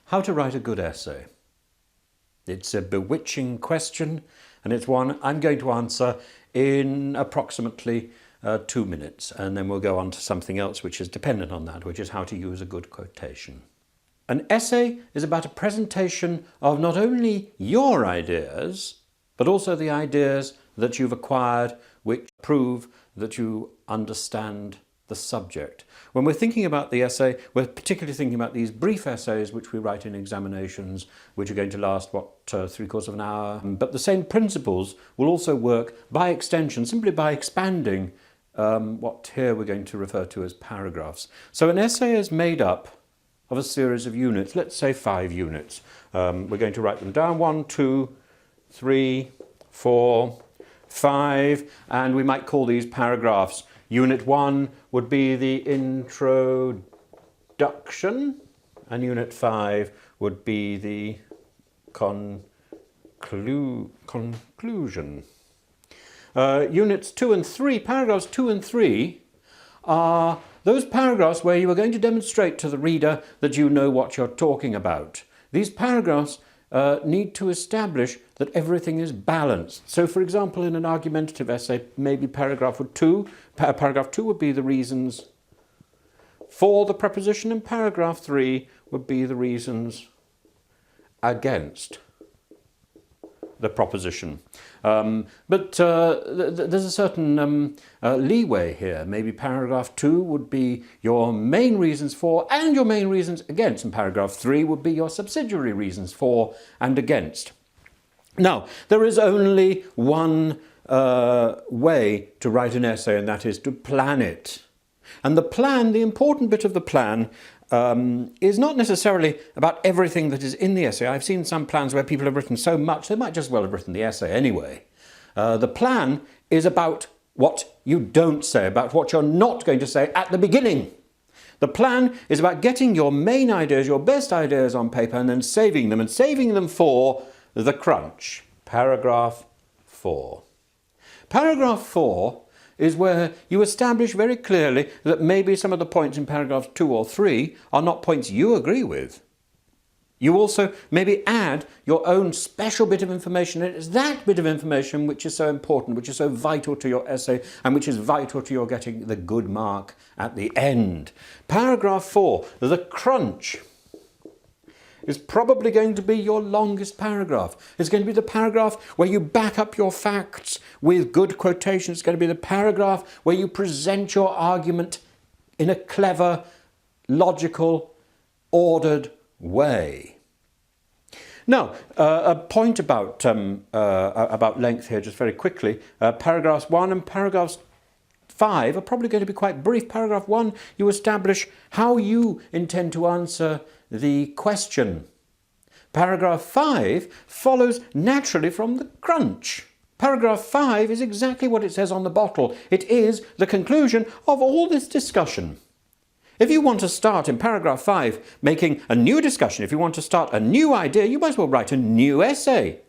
How to write a good essay. It's a bewitching question, and it's one I'm going to answer in approximately 2 minutes, and then we'll go on to something else which is dependent on that, which is how to use a good quotation. An essay is about a presentation of not only your ideas, but also the ideas that you've acquired which prove that you understand the subject. When we're thinking about the essay, we're particularly thinking about these brief essays which we write in examinations, which are going to last, 3/4 of an hour. But the same principles will also work by extension, simply by expanding what here we're going to refer to as paragraphs. So an essay is made up of a series of units, let's say 5 units. We're going to write them down, 1, 2, 3, 4, 5, and we might call these paragraphs. Unit 1 would be the introduction, and Unit 5 would be the conclusion. Units 2 and 3, paragraphs 2 and 3, are those paragraphs where you are going to demonstrate to the reader that you know what you're talking about. These paragraphs need to establish that everything is balanced. So, for example, in an argumentative essay, maybe paragraph 2 would be the reasons for the proposition, and paragraph 3 would be the reasons against the proposition. But there's a certain leeway here. Maybe paragraph 2 would be your main reasons for and your main reasons against, and paragraph 3 would be your subsidiary reasons for and against. Now, there is only one way to write an essay, and that is to plan it. And the important bit of the plan is not necessarily about everything that is in the essay. I've seen some plans where people have written so much they might just well have written the essay anyway. The plan is about what you don't say, about what you're not going to say at the beginning. The plan is about getting your main ideas, your best ideas on paper, and then saving them for the crunch. Paragraph 4. Paragraph 4 is where you establish very clearly that maybe some of the points in paragraphs 2 or 3 are not points you agree with. You also maybe add your own special bit of information, and it's that bit of information which is so important, which is so vital to your essay, and which is vital to your getting the good mark at the end. Paragraph 4, the crunch, is probably going to be your longest paragraph. It's going to be the paragraph where you back up your facts with good quotations. It's going to be the paragraph where you present your argument in a clever, logical, ordered way. Now, a point about length here, just very quickly. Paragraphs 1 and paragraphs 5 are probably going to be quite brief. Paragraph 1, you establish how you intend to answer the question. Paragraph 5 follows naturally from the crunch. Paragraph 5 is exactly what it says on the bottle. It is the conclusion of all this discussion. If you want to start in paragraph 5 making a new discussion, if you want to start a new idea, you might as well write a new essay.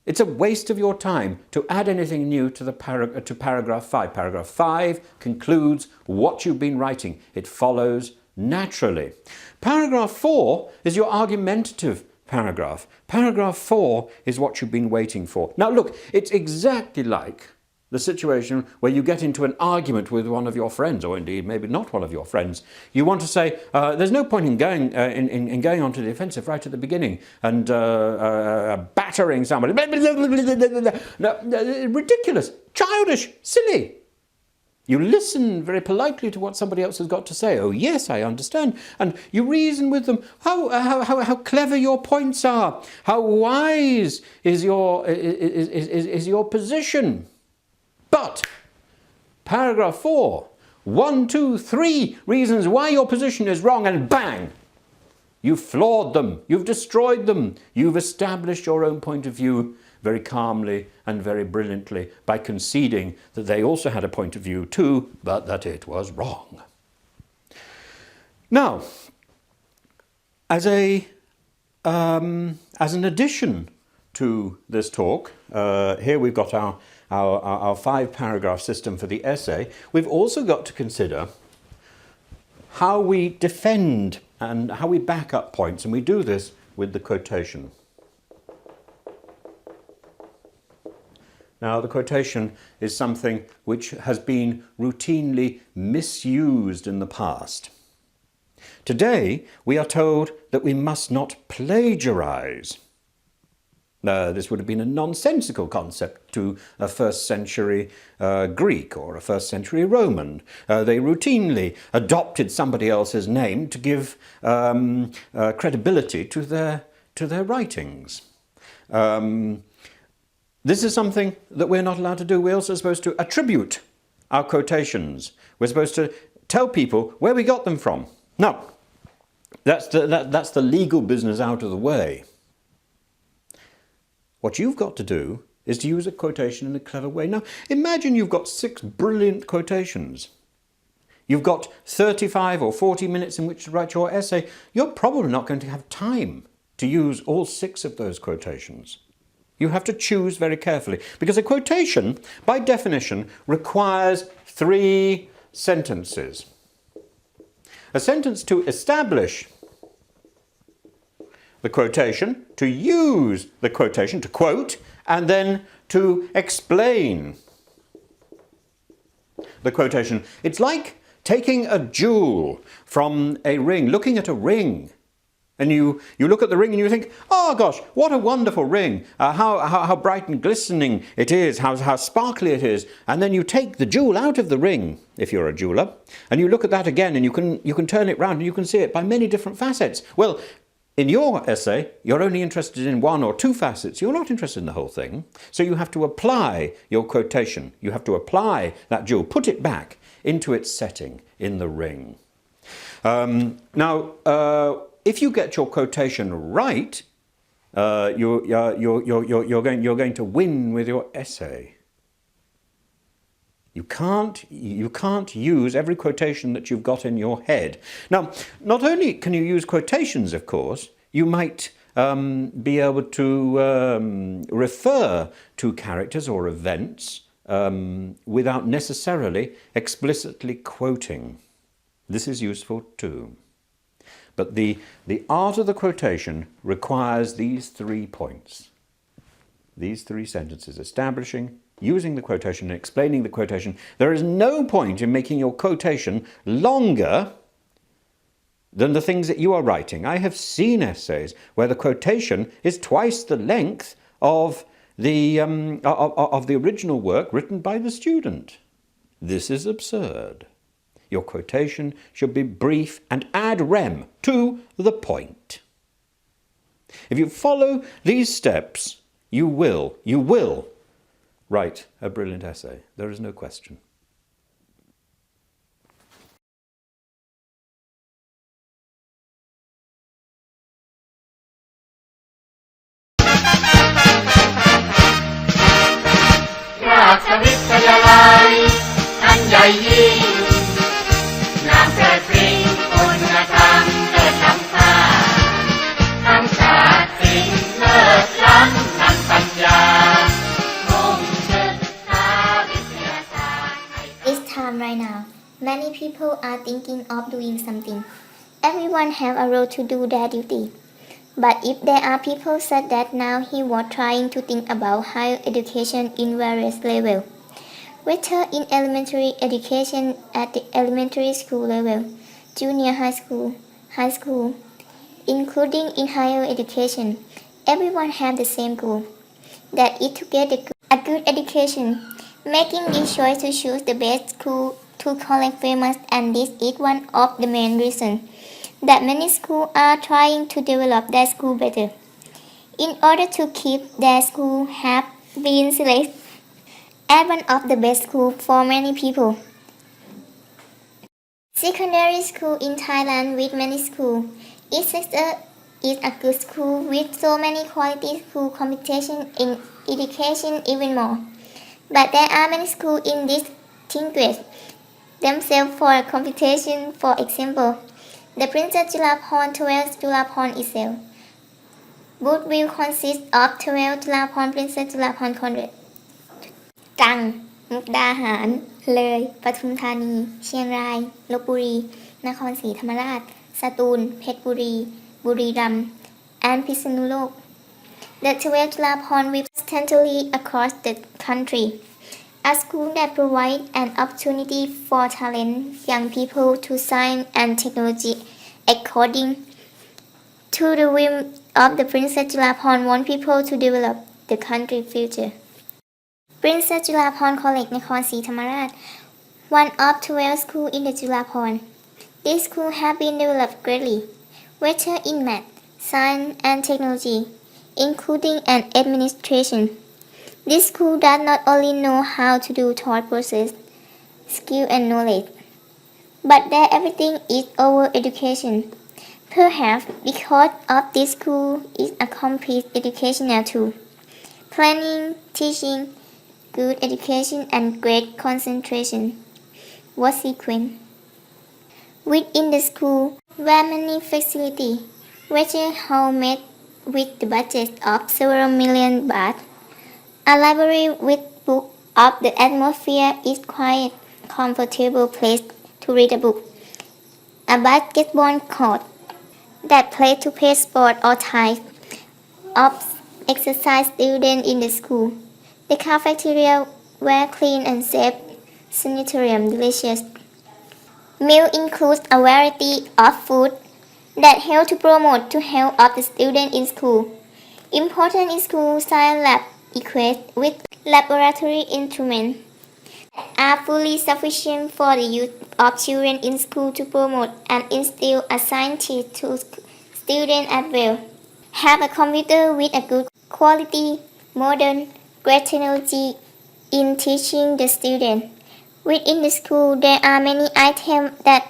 It's a waste of your time to add anything new to paragraph 5. Paragraph 5 concludes what you've been writing. It follows naturally. Paragraph 4 is your argumentative paragraph. Paragraph 4 is what you've been waiting for. Now look, it's exactly like the situation where you get into an argument with one of your friends, or indeed maybe not one of your friends. You want to say, there's no point in going onto the offensive right at the beginning and battering somebody. Ridiculous, childish, silly. You listen very politely to what somebody else has got to say. Oh yes, I understand. And you reason with them how clever your points are, how wise is your position. But paragraph 4, 1, 2, 3 reasons why your position is wrong, and bang! You've flawed them, you've destroyed them, you've established your own point of view very calmly and very brilliantly by conceding that they also had a point of view too, but that it was wrong. Now, as an addition to this talk, here we've got our 5-paragraph system for the essay. We've also got to consider how we defend and how we back up points, and we do this with the quotation. Now, the quotation is something which has been routinely misused in the past. Today, we are told that we must not plagiarize. This would have been a nonsensical concept to a first century Greek or a first century Roman. They routinely adopted somebody else's name to give credibility to their writings. This is something that we're not allowed to do. We're also supposed to attribute our quotations. We're supposed to tell people where we got them from. Now, that's the legal business out of the way. What you've got to do is to use a quotation in a clever way. Now, imagine you've got 6 brilliant quotations. You've got 35 or 40 minutes in which to write your essay. You're probably not going to have time to use all 6 of those quotations. You have to choose very carefully, because a quotation, by definition, requires 3 sentences. A sentence to establish the quotation, to use the quotation, to quote, and then to explain the quotation. It's like taking a jewel from a ring, looking at a ring. And you look at the ring and you think, oh gosh, what a wonderful ring, how bright and glistening it is, how sparkly it is. And then you take the jewel out of the ring, if you're a jeweler, and you look at that again and you can turn it round and you can see it by many different facets. Well, in your essay, you're only interested in 1 or 2 facets. You're not interested in the whole thing. So you have to apply your quotation. You have to apply that jewel, put it back into its setting in the ring. If you get your quotation right, you're going to win with your essay. You can't use every quotation that you've got in your head. Now, not only can you use quotations, of course, you might be able to refer to characters or events without necessarily explicitly quoting. This is useful too. But the art of the quotation requires these 3 points, these 3 sentences: establishing, using the quotation, and explaining the quotation. There is no point in making your quotation longer than the things that you are writing. I have seen essays where the quotation is twice the length of the original work written by the student. This is absurd. Your quotation should be brief and ad rem, to the point. If you follow these steps, you will write a brilliant essay. There is no question. Right now, many people are thinking of doing something. Everyone have a role to do their duty. But if there are people said that now he was trying to think about higher education in various levels, whether in elementary education at the elementary school level, junior high school, including in higher education, everyone have the same goal, that is to get a good education. Making this choice to choose the best school to collect famous, and this is one of the main reasons that many schools are trying to develop their school better. In order to keep their school have been selected as one of the best schools for many people. Secondary school in Thailand with many schools is a good school with so many quality school competition in education even more. But there are many schools in distinguish themselves for competition. For example, the Princess Julapon 12 Julapon itself will consist of 12 Julapon Princess Julapon College. ตรัง มุกดาหาร เลย ปทุมธานี เชียงราย ลพบุรี นครศรีธรรมราช ส สตูล เพชรบุรี บุรีรัมย์ and พิษณุโลก The 12 Julapon weaves tenderly across the country, a school that provides an opportunity for talent young people to science and technology according to the whim of the Princess Julapon want people to develop the country's future. Princess Julapon College นครศรีธรรมราช one of 12 schools in the Julapon. This school has been developed greatly, whether in math, science, and technology, including an administration. This school does not only know how to do thought process, skill, and knowledge, but that everything is over education. Perhaps because of this school is a complete educational tool. Planning, teaching, good education, and great concentration was sequenced. Within the school were many facilities, whether homemade with the budget of several million baht. A library with books of the atmosphere is quiet, comfortable place to read a book. A basketball court that play to play sport or type of exercise students in the school. The cafeteria were clean and safe, sanitarium delicious. Meal includes a variety of food that help to promote the health of the students in school. Important in school science lab equipped with laboratory instruments are fully sufficient for the use of children in school to promote and instill a scientist to students as well. Have a computer with a good quality, modern, great technology in teaching the student. Within the school, there are many items that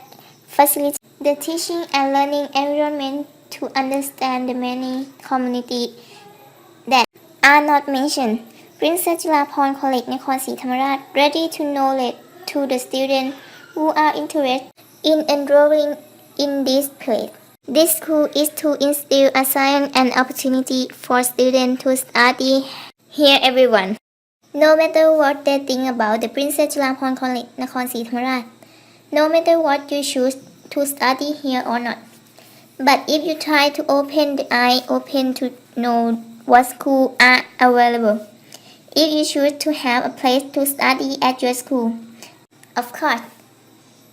facilitate the teaching and learning environment to understand the many communities that are not mentioned. Princess Julapon College นครศรีธรรมราช ready to knowledge to the students who are interested in enrolling in this place. This school is to instill a science and opportunity for students to study here everyone. No matter what they think about the Princess Julapon College นครศรีธรรมราช no matter what you choose to study here or not. But if you try to open the eye open to know what schools are available, if you choose to have a place to study at your school, of course,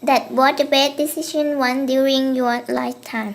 that was the best decision one during your lifetime.